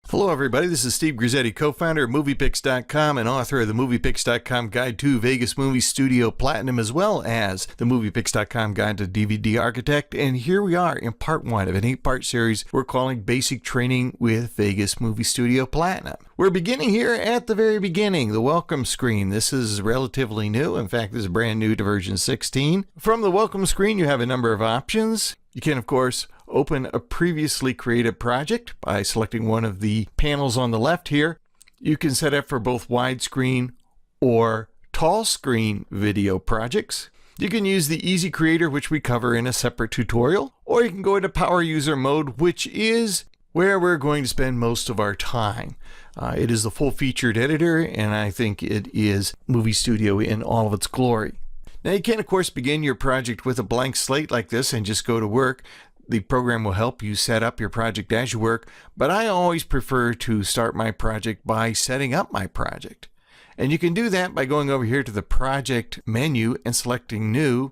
Hello everybody, this is Steve Grizzetti, co-founder of MoviePix.com and author of the MoviePix.com Guide to Vegas Movie Studio Platinum, as well as the MoviePix.com Guide to DVD Architect. And here we are in part 1 of an 8-part series we're calling Basic Training with Vegas Movie Studio Platinum. We're beginning here at the very beginning, the welcome screen. This is relatively new. In fact, this is brand new to version 16. From the welcome screen, you have a number of options. You can, of course, open a previously created project by selecting one of the panels on the left here. You can set up for both widescreen or tall screen video projects. You can use the Easy Creator, which we cover in a separate tutorial, or you can go into Power User Mode, which is where we're going to spend most of our time. It is the full-featured editor, and I think it is Movie Studio in all of its glory. Now you can, of course, begin your project with a blank slate like this and just go to work. The program will help you set up your project as you work, but I always prefer to start my project by setting up my project. And you can do that by going over here to the Project menu and selecting New.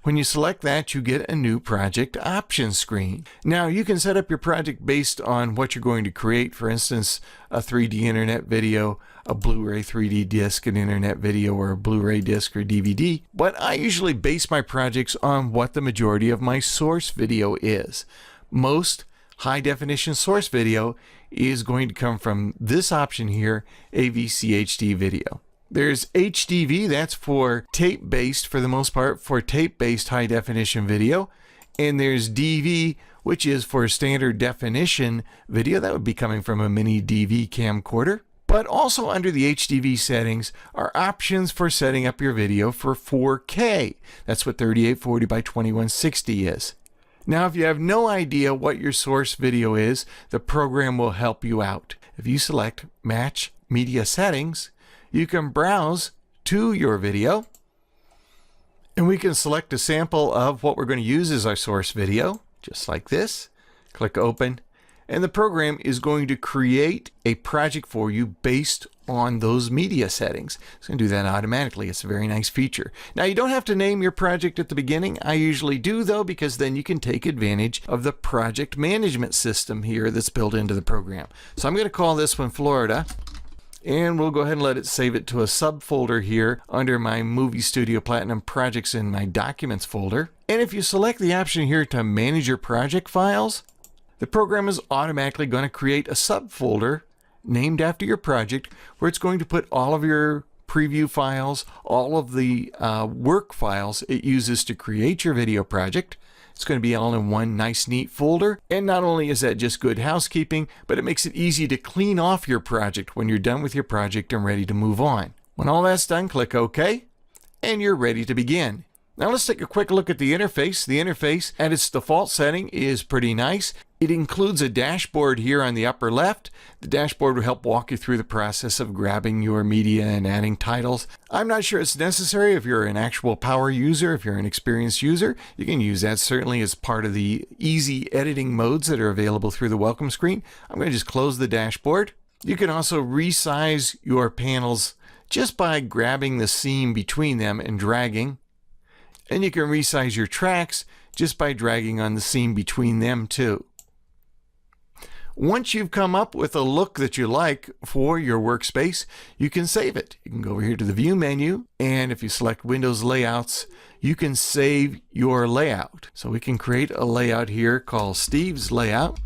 When you select that, you get a new project options screen. Now, you can set up your project based on what you're going to create. For instance, a 3D internet video, a Blu-ray 3D disc, an internet video, or a Blu-ray disc or DVD. But I usually base my projects on what the majority of my source video is. Most high-definition source video is going to come from this option here, AVCHD video. There's HDV, that's for tape-based, for the most part, for tape-based high-definition video. And there's DV, which is for standard definition video. That would be coming from a mini DV camcorder. But also under the HDV settings are options for setting up your video for 4K. That's what 3840 by 2160 is. Now, if you have no idea what your source video is, the program will help you out. If you select Match Media Settings, you can browse to your video, and we can select a sample of what we're going to use as our source video, just like this. Click Open, and the program is going to create a project for you based on those media settings. It's going to do that automatically. It's a very nice feature. Now, you don't have to name your project at the beginning. I usually do, though, because then you can take advantage of the project management system here that's built into the program. So I'm going to call this one Florida. And we'll go ahead and let it save it to a subfolder here under my Movie Studio Platinum projects in my Documents folder. And if you select the option here to manage your project files, the program is automatically going to create a subfolder named after your project where it's going to put all of your preview files, all of the work files it uses to create your video project. It's going to be all in one nice, neat folder. And not only is that just good housekeeping, but it makes it easy to clean off your project when you're done with your project and ready to move on. When all that's done, click OK, and you're ready to begin. Now let's take a quick look at the interface. The interface at its default setting is pretty nice. It includes a dashboard here on the upper left. The dashboard will help walk you through the process of grabbing your media and adding titles. I'm not sure it's necessary if you're an actual power user. If you're an experienced user, you can use that certainly as part of the easy editing modes that are available through the welcome screen. I'm going to just close the dashboard. You can also resize your panels just by grabbing the seam between them and dragging. And you can resize your tracks just by dragging on the seam between them too. Once you've come up with a look that you like for your workspace, you can save it. You can go over here to the View menu, and if you select Windows Layouts, you can save your layout. So we can create a layout here called Steve's Layout.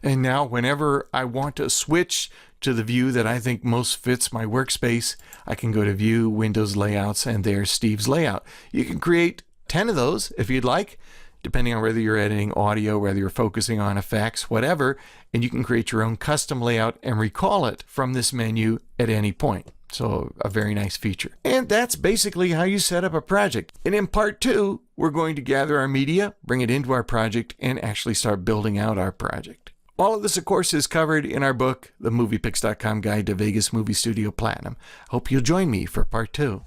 And now whenever I want to switch to the view that I think most fits my workspace, I can go to View, Windows Layouts, and there's Steve's Layout. You can create 10 of those if you'd like, depending on whether you're editing audio, whether you're focusing on effects, whatever, and you can create your own custom layout and recall it from this menu at any point. So a very nice feature. And that's basically how you set up a project. And in part 2, we're going to gather our media, bring it into our project, and actually start building out our project. All of this, of course, is covered in our book, The MoviePix.com Guide to Vegas Movie Studio Platinum. Hope you'll join me for part 2.